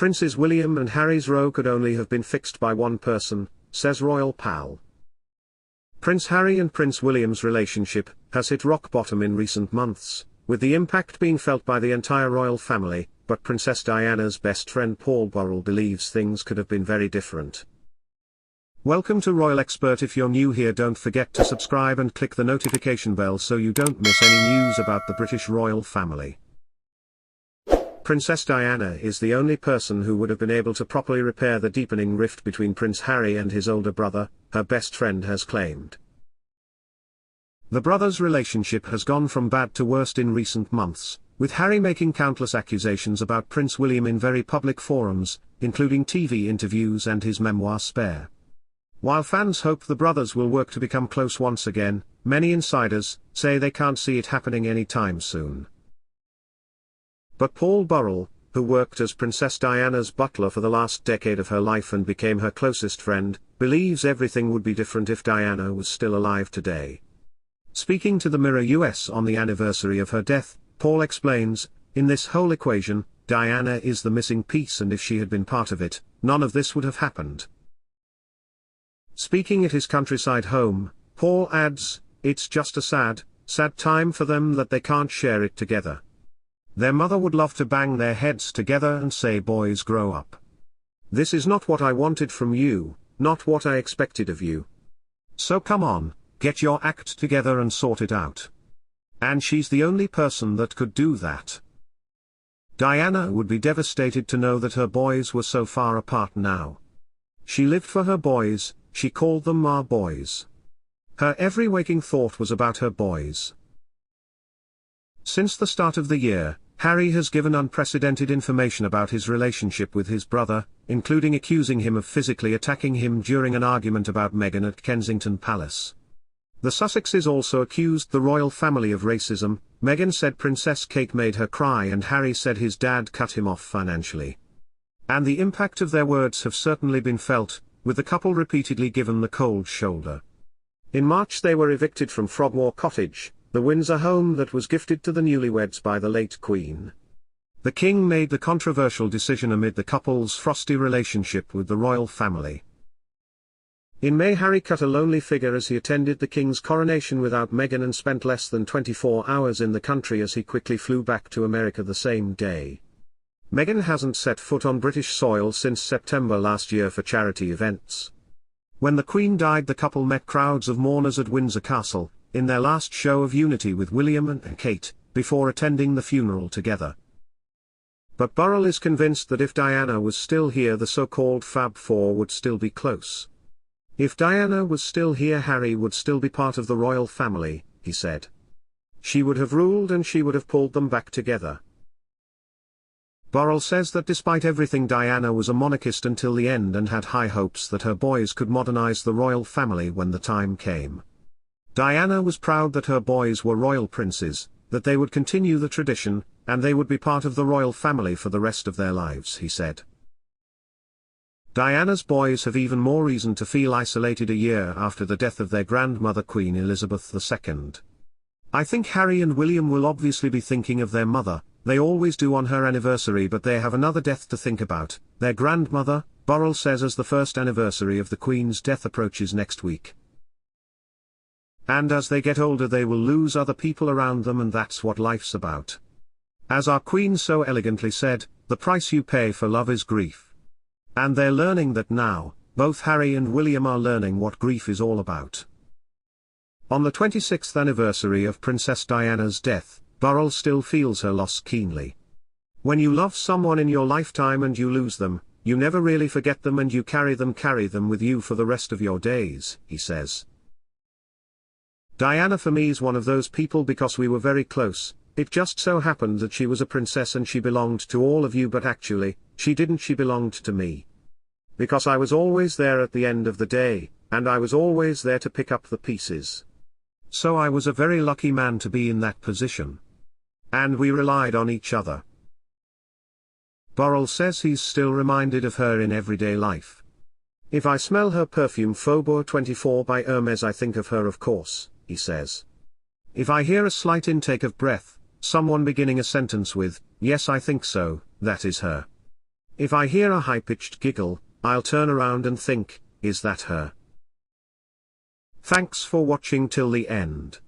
Princes William and Harry's row could only have been fixed by one person, says royal pal. Prince Harry and Prince William's relationship has hit rock bottom in recent months, with the impact being felt by the entire royal family, but Princess Diana's best friend Paul Burrell believes things could have been very different. Welcome to Royal Expert. If you're new here, don't forget to subscribe and click the notification bell so you don't miss any news about the British royal family. Princess Diana is the only person who would have been able to properly repair the deepening rift between Prince Harry and his older brother, her best friend has claimed. The brothers' relationship has gone from bad to worst in recent months, with Harry making countless accusations about Prince William in very public forums, including TV interviews and his memoir Spare. While fans hope the brothers will work to become close once again, many insiders say they can't see it happening anytime soon. But Paul Burrell, who worked as Princess Diana's butler for the last decade of her life and became her closest friend, believes everything would be different if Diana was still alive today. Speaking to the Mirror US on the anniversary of her death, Paul explains, "In this whole equation, Diana is the missing piece, and if she had been part of it, none of this would have happened." Speaking at his countryside home, Paul adds, "It's just a sad, sad time for them that they can't share it together. Their mother would love to bang their heads together and say, 'Boys, grow up. This is not what I wanted from you, not what I expected of you. So come on, get your act together and sort it out.' And she's the only person that could do that." Diana would be devastated to know that her boys were so far apart now. She lived for her boys, she called them our boys. Her every waking thought was about her boys. Since the start of the year, Harry has given unprecedented information about his relationship with his brother, including accusing him of physically attacking him during an argument about Meghan at Kensington Palace. The Sussexes also accused the royal family of racism. Meghan said Princess Kate made her cry, and Harry said his dad cut him off financially. And the impact of their words have certainly been felt, with the couple repeatedly given the cold shoulder. In March they were evicted from Frogmore Cottage, the Windsor home that was gifted to the newlyweds by the late Queen. The King made the controversial decision amid the couple's frosty relationship with the royal family. In May, Harry cut a lonely figure as he attended the King's coronation without Meghan and spent less than 24 hours in the country as he quickly flew back to America the same day. Meghan hasn't set foot on British soil since September last year for charity events. When the Queen died, the couple met crowds of mourners at Windsor Castle, in their last show of unity with William and Kate, before attending the funeral together. But Burrell is convinced that if Diana was still here, the so-called Fab Four would still be close. If Diana was still here, Harry would still be part of the royal family, he said. She would have ruled and she would have pulled them back together. Burrell says that despite everything, Diana was a monarchist until the end and had high hopes that her boys could modernize the royal family when the time came. Diana was proud that her boys were royal princes, that they would continue the tradition, and they would be part of the royal family for the rest of their lives, he said. Diana's boys have even more reason to feel isolated a year after the death of their grandmother Queen Elizabeth II. "I think Harry and William will obviously be thinking of their mother, they always do on her anniversary, but they have another death to think about, their grandmother," Burrell says, as the first anniversary of the Queen's death approaches next week. "And as they get older they will lose other people around them, and that's what life's about. As our Queen so elegantly said, the price you pay for love is grief. And they're learning that now, both Harry and William are learning what grief is all about." On the 26th anniversary of Princess Diana's death, Burrell still feels her loss keenly. "When you love someone in your lifetime and you lose them, you never really forget them and you carry them with you for the rest of your days," he says. "Diana for me is one of those people because we were very close. It just so happened that she was a princess and she belonged to all of you, but actually, she didn't, she belonged to me. Because I was always there at the end of the day, and I was always there to pick up the pieces. So I was a very lucky man to be in that position. And we relied on each other." Burrell says he's still reminded of her in everyday life. "If I smell her perfume Faubourg 24 by Hermes, I think of her, of course," he says. "If I hear a slight intake of breath, someone beginning a sentence with, 'Yes, I think so,' that is her. If I hear a high-pitched giggle, I'll turn around and think, is that her? Thanks for watching till the end.